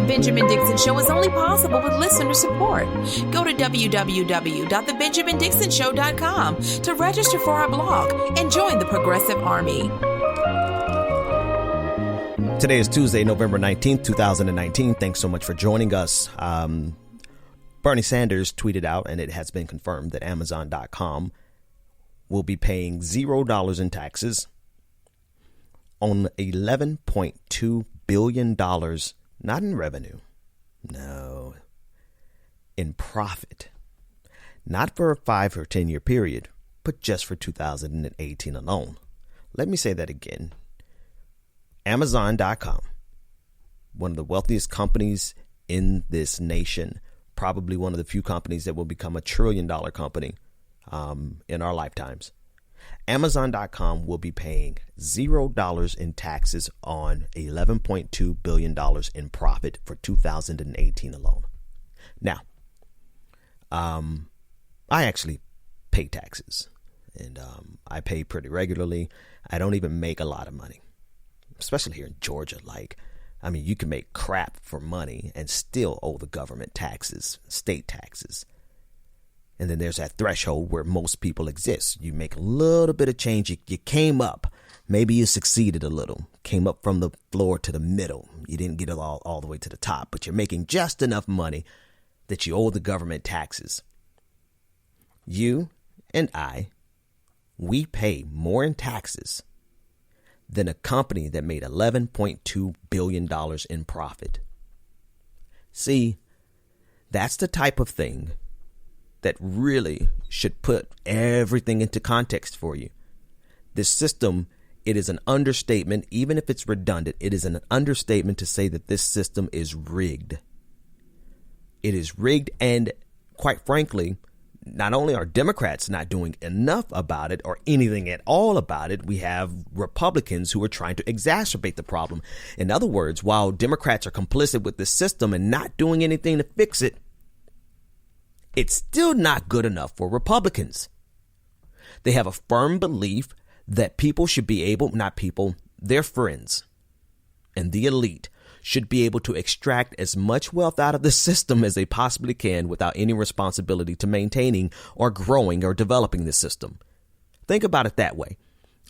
The Benjamin Dixon Show is only possible with listener support. Go to www.thebenjamindixonshow.com to register for our blog and join the Progressive Army. Today is Tuesday, November 19th, 2019. Thanks so much for joining us. Bernie Sanders tweeted out, and it has been confirmed, that Amazon.com will be paying $0 in taxes on $11.2 billion, not in revenue, no, in profit. Not for a 5 or 10 year period, but just for 2018 alone. Let me say that again. Amazon.com, one of the wealthiest companies in this nation, probably one of the few companies that will become $1 trillion company in our lifetimes. Amazon.com will be paying $0 in taxes on $11.2 billion in profit for 2018 alone. Now, I actually pay taxes, and I pay pretty regularly. I don't even make a lot of money, especially here in Georgia. You can make crap for money and still owe the government taxes, state taxes. And then there's that threshold where most people exist. You make a little bit of change. You came up. Maybe you succeeded a little. Came up from the floor to the middle. You didn't get it all the way to the top, but you're making just enough money that you owe the government taxes. You and I, we pay more in taxes than a company that made $11.2 billion in profit. See, that's the type of thing that really should put everything into context for you. This system, it is an understatement, even if it's redundant, it is an understatement to say that this system is rigged. It is rigged, and quite frankly, not only are Democrats not doing enough about it or anything at all about it, we have Republicans who are trying to exacerbate the problem. In other words, while Democrats are complicit with the system and not doing anything to fix it, it's still not good enough for Republicans. They have a firm belief that people should be able, not people, their friends and the elite should be able to extract as much wealth out of the system as they possibly can without any responsibility to maintaining or growing or developing the system. Think about it that way.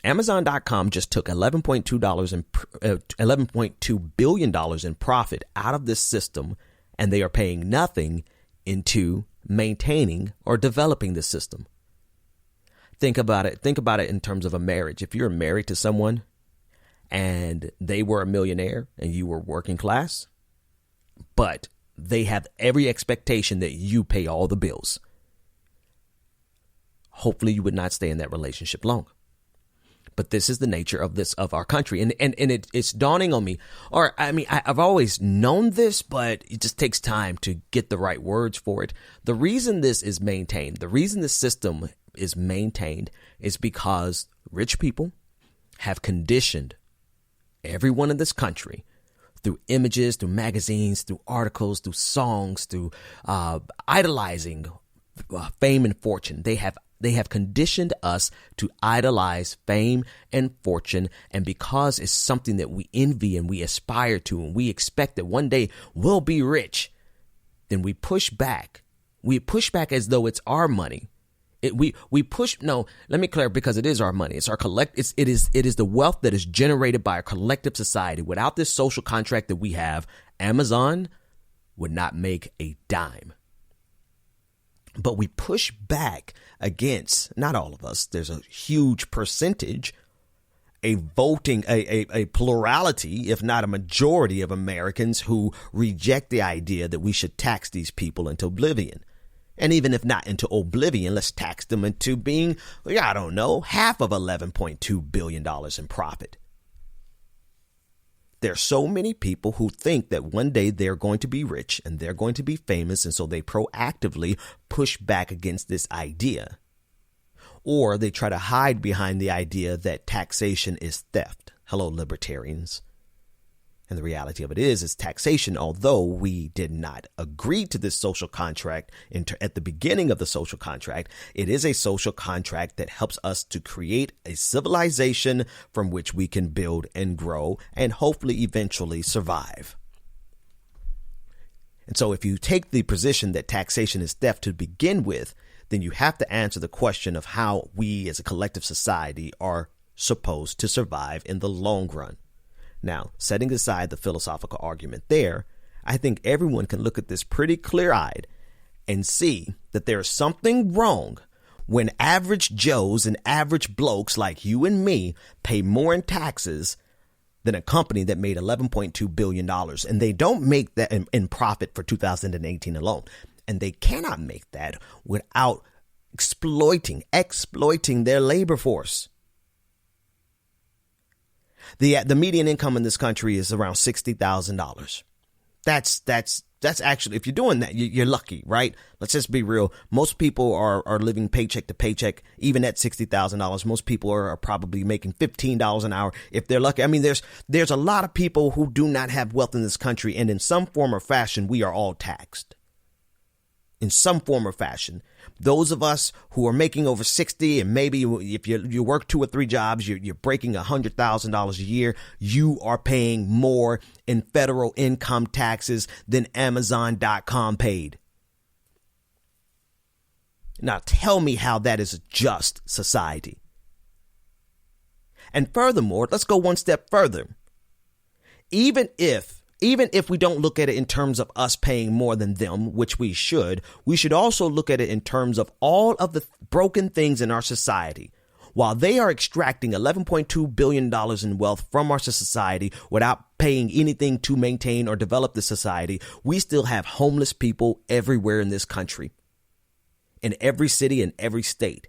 Amazon.com just took $11.2 billion in profit out of this system, and they are paying nothing into maintaining or developing the system. Think about it. Think about it in terms of a marriage. If you're married to someone and they were a millionaire and you were working class, but they have every expectation that you pay all the bills, hopefully you would not stay in that relationship long. But this is the nature of our country. And it's dawning on me, I've always known this, but it just takes time to get the right words for it. The reason this is maintained, the reason the system is maintained is because rich people have conditioned everyone in this country through images, through magazines, through articles, through songs, through idolizing fame and fortune. They have conditioned us to idolize fame and fortune. And because it's something that we envy and we aspire to, and we expect that one day we'll be rich, then we push back. We push back as though it's our money. Let me clarify, because it is our money. It's our it is the wealth that is generated by a collective society. Without this social contract that we have, Amazon would not make a dime. But we push back against, not all of us, there's a huge percentage, a plurality, if not a majority of Americans who reject the idea that we should tax these people into oblivion. And even if not into oblivion, let's tax them into being, half of $11.2 billion in profit. There are so many people who think that one day they're going to be rich and they're going to be famous, and so they proactively push back against this idea. Or they try to hide behind the idea that taxation is theft. Hello, libertarians. And the reality of it is taxation, although we did not agree to this social contract at the beginning of the social contract, it is a social contract that helps us to create a civilization from which we can build and grow and hopefully eventually survive. And so if you take the position that taxation is theft to begin with, then you have to answer the question of how we as a collective society are supposed to survive in the long run. Now, setting aside the philosophical argument there, I think everyone can look at this pretty clear-eyed and see that there is something wrong when average Joes and average blokes like you and me pay more in taxes than a company that made $11.2 billion. And they don't make that in profit for 2018 alone. And they cannot make that without exploiting their labor force. The median income in this country is around $60,000. That's actually, if you're doing that, you're lucky, right? Let's just be real. Most people are living paycheck to paycheck, even at $60,000. Most people are probably making $15 an hour if they're lucky. I mean, there's a lot of people who do not have wealth in this country, and in some form or fashion, we are all taxed. In some form or fashion. Those of us who are making over 60, and maybe if you work 2 or 3 jobs, you're breaking $100,000 a year, you are paying more in federal income taxes than Amazon.com paid. Now tell me how that is a just society. And furthermore, let's go one step further. Even if we don't look at it in terms of us paying more than them, which we should also look at it in terms of all of the broken things in our society. While they are extracting $11.2 billion in wealth from our society without paying anything to maintain or develop the society, we still have homeless people everywhere in this country, in every city and every state.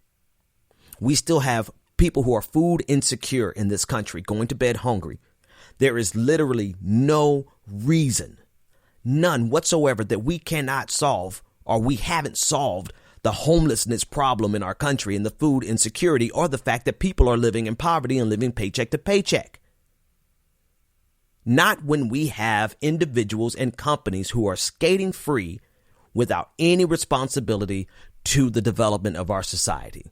We still have people who are food insecure in this country, going to bed hungry. There is literally no reason, none whatsoever, that we cannot solve, or we haven't solved, the homelessness problem in our country and the food insecurity, or the fact that people are living in poverty and living paycheck to paycheck. Not when we have individuals and companies who are skating free without any responsibility to the development of our society.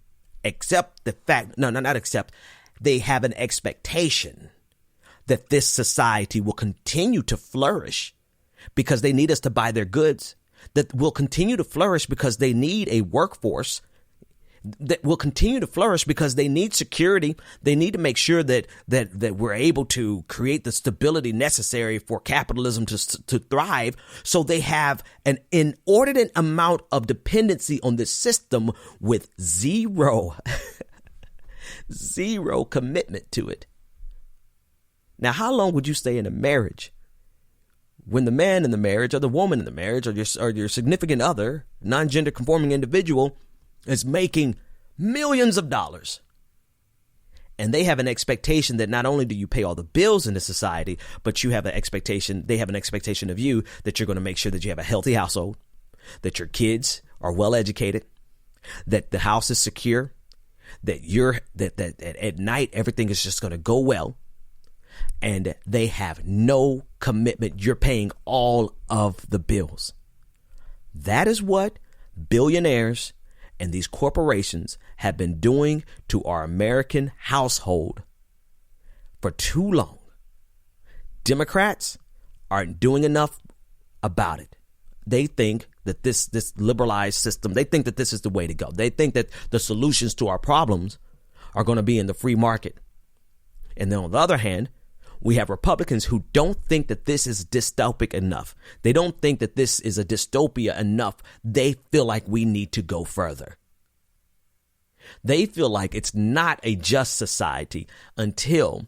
Except the fact, not except, they have an expectation that this society will continue to flourish because they need us to buy their goods, that will continue to flourish because they need a workforce, that will continue to flourish because they need security. They need to make sure that we're able to create the stability necessary for capitalism to thrive. So they have an inordinate amount of dependency on this system with zero commitment to it. Now, how long would you stay in a marriage when the man in the marriage or the woman in the marriage or your significant other, non-gender conforming individual, is making millions of dollars? And they have an expectation that not only do you pay all the bills in the society, but they have an expectation of you that you're going to make sure that you have a healthy household, that your kids are well educated, that the house is secure, that at night everything is just going to go well. And they have no commitment. You're paying all of the bills. That is what billionaires and these corporations have been doing to our American household for too long. Democrats aren't doing enough about it. They think that this liberalized system, they think that this is the way to go. They think that the solutions to our problems are going to be in the free market. And then on the other hand, we have Republicans who don't think that this is dystopic enough. They don't think that this is a dystopia enough. They feel like we need to go further. They feel like it's not a just society until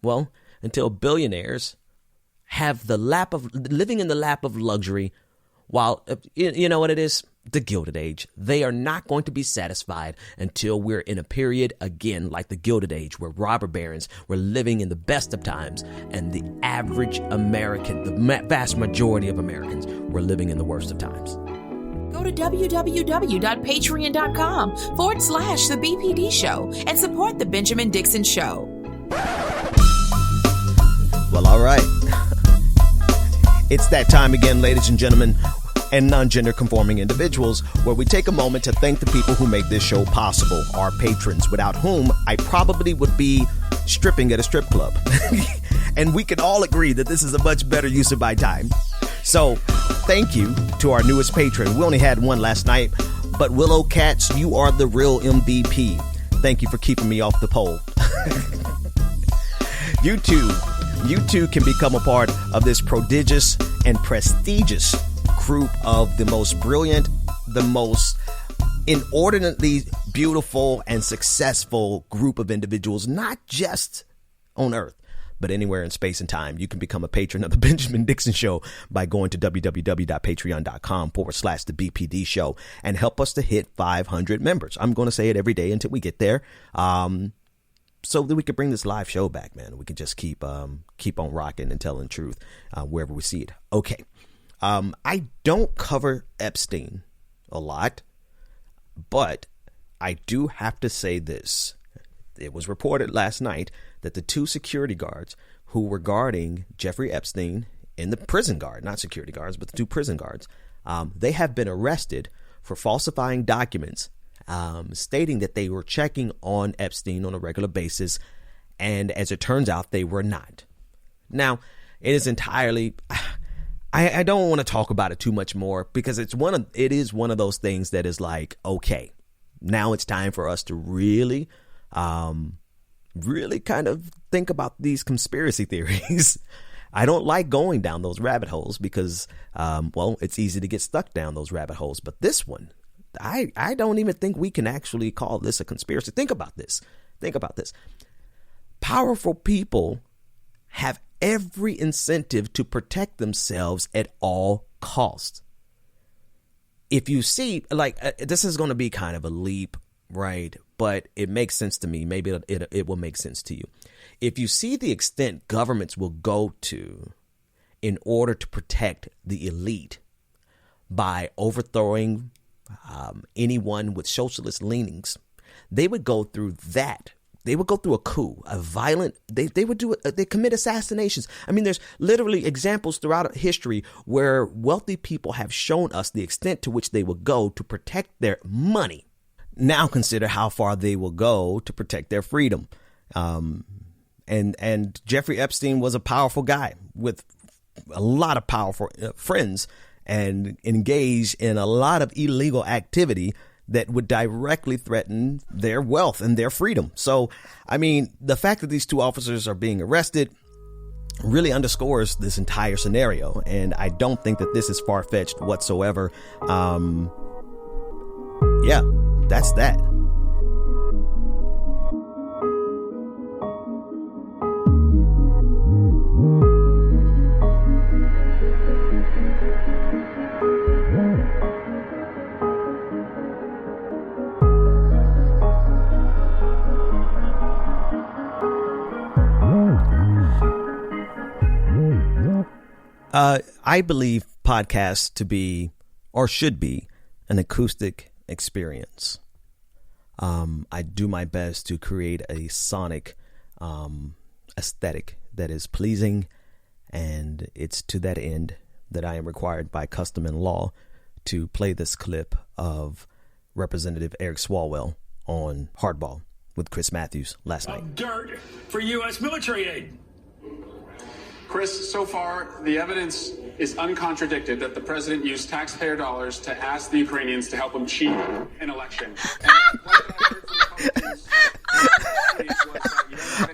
billionaires have living in the lap of luxury, while, you know what it is? The Gilded Age. They are not going to be satisfied until we're in a period again like the Gilded Age, where robber barons were living in the best of times and the average American, the vast majority of Americans, were living in the worst of times. Go to www.patreon.com/The BPD Show and support The Benjamin Dixon Show. Well, all right. It's that time again, ladies and gentlemen, and non-gender conforming individuals, where we take a moment to thank the people who make this show possible, our patrons, without whom I probably would be stripping at a strip club. And we can all agree that this is a much better use of my time. So thank you to our newest patron. We only had one last night, but Willow Cats, you are the real MVP. Thank you for keeping me off the pole. You too can become a part of this prodigious and prestigious group of the most brilliant, the most inordinately beautiful and successful group of individuals, not just on Earth, but anywhere in space and time. You can become a patron of the Benjamin Dixon Show by going to www.patreon.com/the BPD Show and help us to hit 500 members. I'm going to say it every day until we get there. So that we could bring this live show back, man. We can just keep on rocking and telling the truth wherever we see it. Okay. I don't cover Epstein a lot, but I do have to say this. It was reported last night that the two security guards who were guarding Jeffrey Epstein in the prison guard, not security guards, but the two prison guards, they have been arrested for falsifying documents, stating that they were checking on Epstein on a regular basis. And as it turns out, they were not. Now, it is entirely, I don't want to talk about it too much more because it is one of those things that is like, okay, now it's time for us to really kind of think about these conspiracy theories. I don't like going down those rabbit holes because, it's easy to get stuck down those rabbit holes. But this one, I don't even think we can actually call this a conspiracy. Think about this. Powerful people have every incentive to protect themselves at all costs. If you see, this is going to be kind of a leap, right? But it makes sense to me. Maybe it will make sense to you. If you see the extent governments will go to in order to protect the elite by overthrowing anyone with socialist leanings, they would go through that. They would go through a coup, a violent, they commit assassinations. I mean, there's literally examples throughout history where wealthy people have shown us the extent to which they will go to protect their money. Now consider how far they will go to protect their freedom. And Jeffrey Epstein was a powerful guy with a lot of powerful friends and engaged in a lot of illegal activity that would directly threaten their wealth and their freedom. So, I mean, the fact that these two officers are being arrested really underscores this entire scenario. And I don't think that this is far-fetched whatsoever. Yeah, that's that. I believe podcasts to be, or should be, an acoustic experience. I do my best to create a sonic aesthetic that is pleasing, and it's to that end that I am required by custom and law to play this clip of Representative Eric Swalwell on Hardball with Chris Matthews last night. Dirt for U.S. military aid. Chris, so far, the evidence is uncontradicted that the president used taxpayer dollars to ask the Ukrainians to help him cheat an election.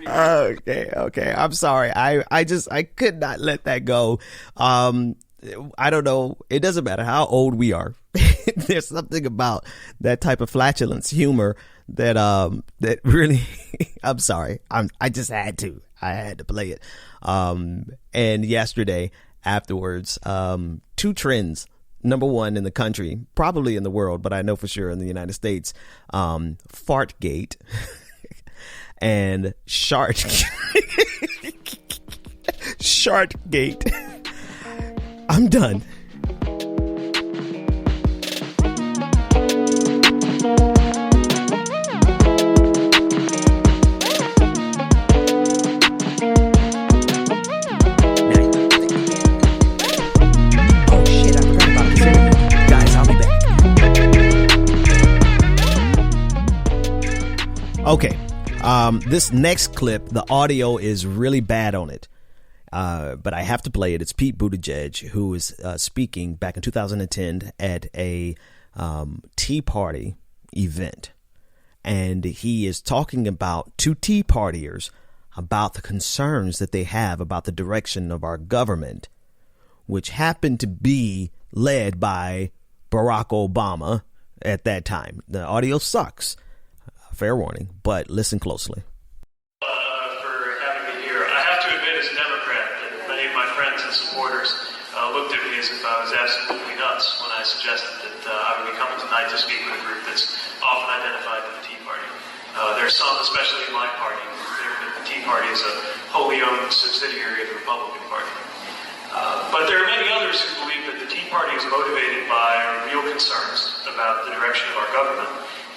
Okay. I'm sorry. I could not let that go. I don't know. It doesn't matter how old we are. There's something about that type of flatulence humor that really, I'm sorry. I just had to. I had to play it. And yesterday afterwards, two trends. Number one in the country, probably in the world, but I know for sure in the United States, Fartgate and Shartgate. I'm done. Okay, this next clip, the audio is really bad on it. but I have to play it. It's Pete Buttigieg, who is speaking back in 2010 at a Tea Party event. And he is talking about to Tea Partiers about the concerns that they have about the direction of our government, which happened to be led by Barack Obama at that time. The audio sucks. Fair warning, but listen closely. For having me here. I have to admit, as a Democrat, that many of my friends and supporters looked at me as if I was absolutely nuts when I suggested that I would be coming tonight to speak with a group that's often identified with the Tea Party. There are some, especially in my party, who think that the Tea Party is a wholly owned subsidiary of the Republican Party. But there are many others who believe that the Tea Party is motivated by real concerns about the direction of our government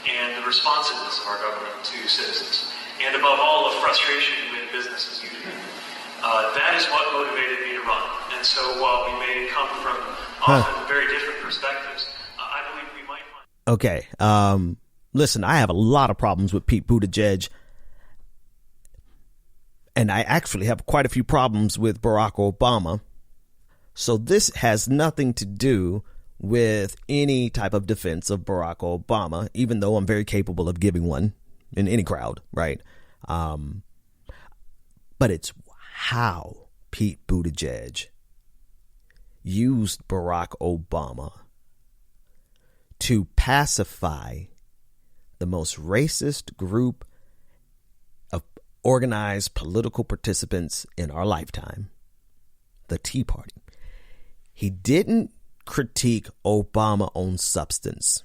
and the responsiveness of our government to citizens. And above all, a frustration with business as usual. That is what motivated me to run. And so while we may come from often very different perspectives, I believe we might find... Okay. Listen, I have a lot of problems with Pete Buttigieg. And I actually have quite a few problems with Barack Obama. So this has nothing to do with any type of defense of Barack Obama, even though I'm very capable of giving one in any crowd, right? But it's how Pete Buttigieg used Barack Obama to pacify the most racist group of organized political participants in our lifetime, the Tea Party. He didn't critique Obama on substance.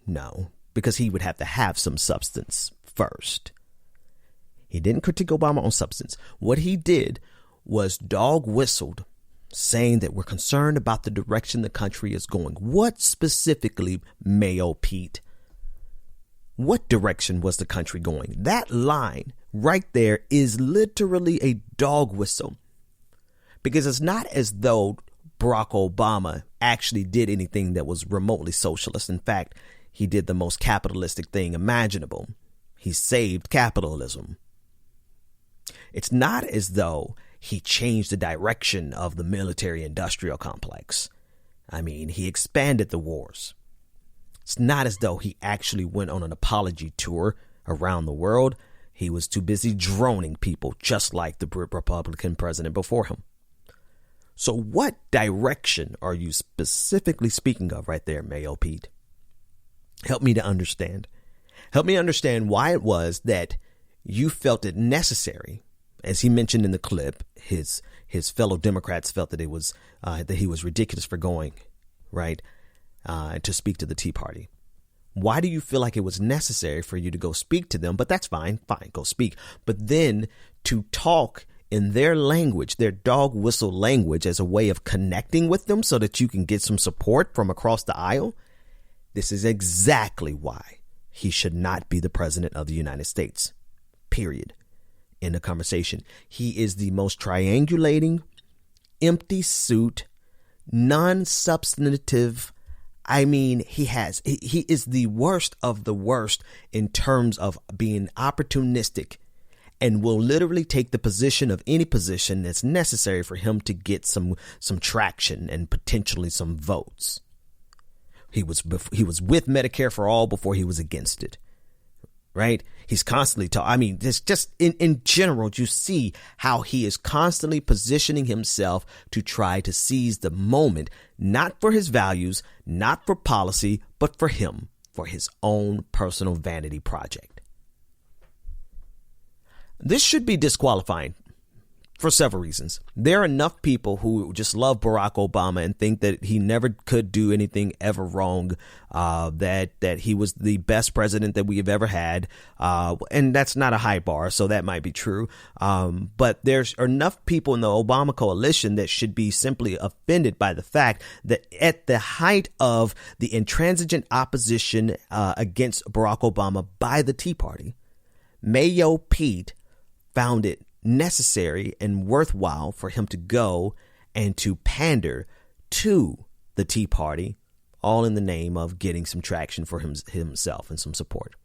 No, because he would have to have some substance first. He didn't critique Obama on substance. What he did was dog whistled, saying that we're concerned about the direction the country is going. What specifically, Mayo Pete? What direction was the country going? That line right there is literally a dog whistle. Because it's not as though Barack Obama actually did anything that was remotely socialist. In fact, he did the most capitalistic thing imaginable. He saved capitalism. It's not as though he changed the direction of the military-industrial complex. I mean, he expanded the wars. It's not as though he actually went on an apology tour around the world. He was too busy droning people, just like the Republican president before him. So what direction are you specifically speaking of right there, Mayo Pete? Help me to understand. Help me understand why it was that you felt it necessary. As he mentioned in the clip, his fellow Democrats felt that it was that he was ridiculous for going, right, to speak to the Tea Party. Why do you feel like it was necessary for you to go speak to them? But that's fine, go speak. But then to talk in their language, their dog whistle language, as a way of connecting with them so that you can get some support from across the aisle. This is exactly why he should not be the president of the United States, period. In the conversation, he is the most triangulating, empty suit, non-substantive. I mean, he is the worst of the worst in terms of being opportunistic, and will literally take the position of any position that's necessary for him to get some traction and potentially some votes. He was with Medicare for all before he was against it. Right? He's constantly it's just in general, you see how he is constantly positioning himself to try to seize the moment, not for his values, not for policy, but for him, for his own personal vanity project. This should be disqualifying for several reasons. There are enough people who just love Barack Obama and think that he never could do anything ever wrong, that he was the best president that we have ever had. And that's not a high bar, so that might be true. But there's enough people in the Obama coalition that should be simply offended by the fact that at the height of the intransigent opposition against Barack Obama by the Tea Party, Mayo Pete found it necessary and worthwhile for him to go and to pander to the Tea Party, all in the name of getting some traction for himself and some support.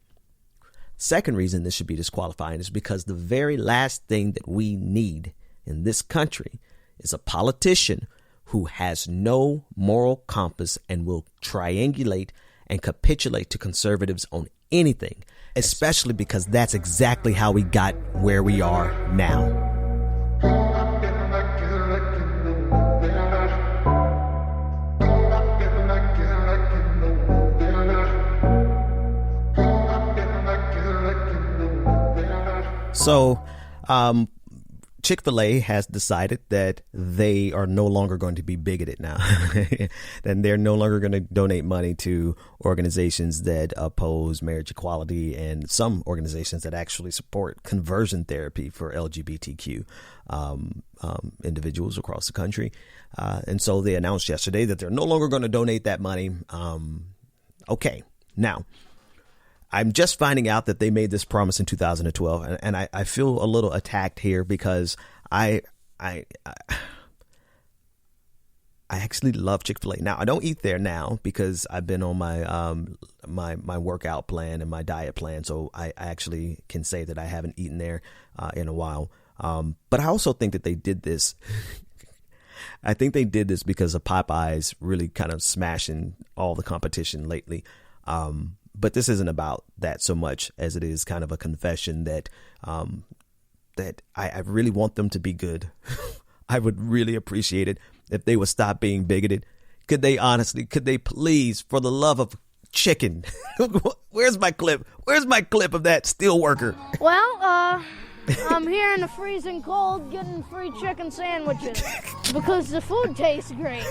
Second reason this should be disqualifying is because the very last thing that we need in this country is a politician who has no moral compass and will triangulate and capitulate to conservatives on anything, especially because that's exactly how we got where we are now. So, Chick-Fil-A has decided that they are no longer going to be bigoted now. And they're no longer going to donate money to organizations that oppose marriage equality and some organizations that actually support conversion therapy for LGBTQ individuals across the country. And so they announced yesterday that they're no longer going to donate that money. Okay, now, I'm just finding out that they made this promise in 2012, and I feel a little attacked here because I actually love Chick-fil-A. Now, I don't eat there now because I've been on my workout plan and my diet plan, so I actually can say that I haven't eaten there in a while. But I also think that they did this. I think they did this because of Popeyes really kind of smashing all the competition lately. But this isn't about that so much as it is kind of a confession that that I really want them to be good. I would really appreciate it if they would stop being bigoted. Could they please, for the love of chicken? Where's my clip? Where's my clip of that steel worker? Well, I'm here in the freezing cold getting free chicken sandwiches because the food tastes great.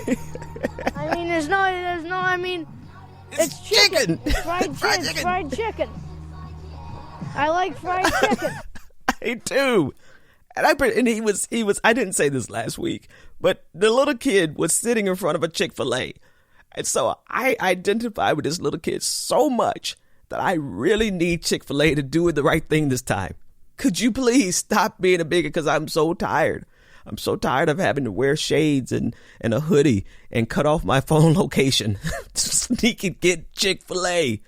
I mean, it's chicken. Fried chicken. I like fried chicken. I do. And he was, I didn't say this last week, but the little kid was sitting in front of a Chick-fil-A. And so I identify with this little kid so much that I really need Chick-fil-A to do the right thing this time. Could you please stop being a bigot? Because I'm so tired. I'm so tired of having to wear shades and a hoodie and cut off my phone location to sneak and get Chick-fil-A.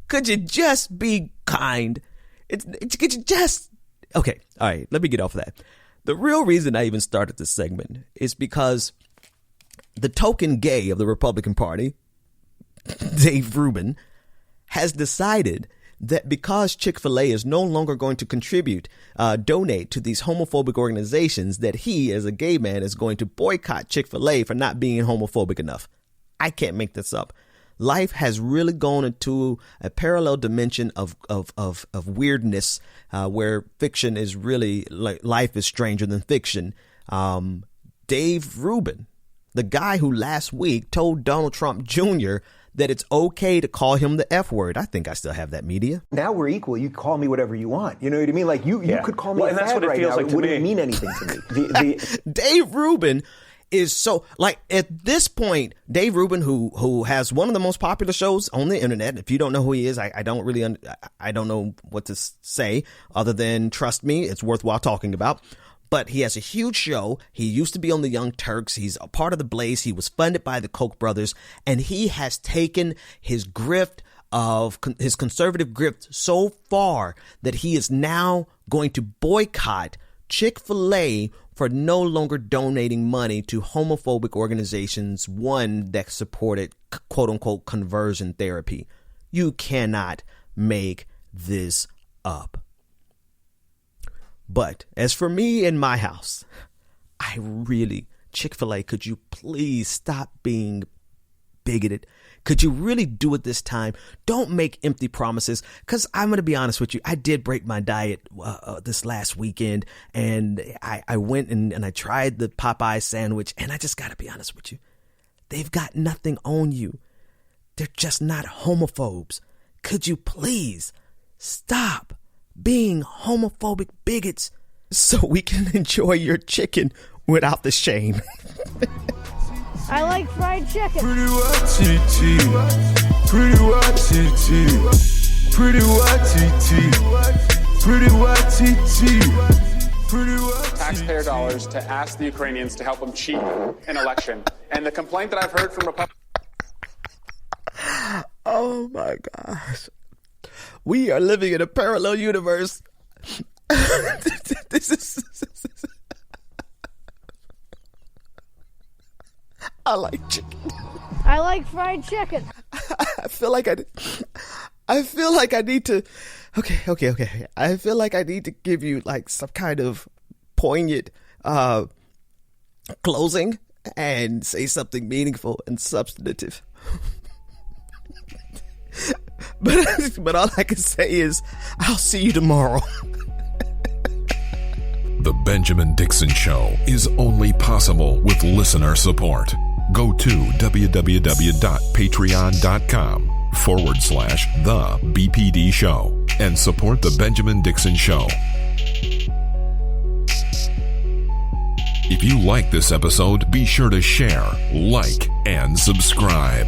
Could you just be kind? Could you just... Okay, all right, let me get off of that. The real reason I even started this segment is because the token gay of the Republican Party, Dave Rubin, has decided that because Chick-fil-A is no longer going to donate to these homophobic organizations, that he, as a gay man, is going to boycott Chick-fil-A for not being homophobic enough. I can't make this up. Life has really gone into a parallel dimension of weirdness, where fiction is really like life is stranger than fiction. Dave Rubin, the guy who last week told Donald Trump Jr. that it's okay to call him the F word. I think I still have that media. Now we're equal. You call me whatever you want. You know what I mean? Like you could call me a and that's fag what it right feels now. like It to wouldn't me. mean anything to me. Dave Rubin is so like at this point, Dave Rubin, who has one of the most popular shows on the internet. If you don't know who he is, I don't know what to say other than trust me, it's worthwhile talking about. But he has a huge show. He used to be on the Young Turks. He's a part of the Blaze. He was funded by the Koch brothers, and he has taken his grift of his conservative grift so far that he is now going to boycott Chick-fil-A for no longer donating money to homophobic organizations, one that supported quote unquote conversion therapy. You cannot make this up. But as for me and my house, Chick-fil-A, could you please stop being bigoted? Could you really do it this time? Don't make empty promises, because I'm going to be honest with you. I did break my diet this last weekend, and I went and I tried the Popeye sandwich, and I just got to be honest with you. They've got nothing on you. They're just not homophobes. Could you please stop being homophobic bigots so we can enjoy your chicken without the shame? I like fried chicken. Pretty white TT. Pretty white TT. Pretty white TT. Pretty white TT. Pretty white Taxpayer dollars to ask the Ukrainians to help them cheat an election. And the complaint that I've heard from Republicans. Oh my gosh. We are living in a parallel universe. This is I like chicken. I like fried chicken. I feel like I need to. Okay. I feel like I need to give you like some kind of poignant closing and say something meaningful and substantive. But all I can say is, I'll see you tomorrow. The Benjamin Dixon Show is only possible with listener support. Go to www.patreon.com/The BPD Show and support The Benjamin Dixon Show. If you like this episode, be sure to share, like, and subscribe.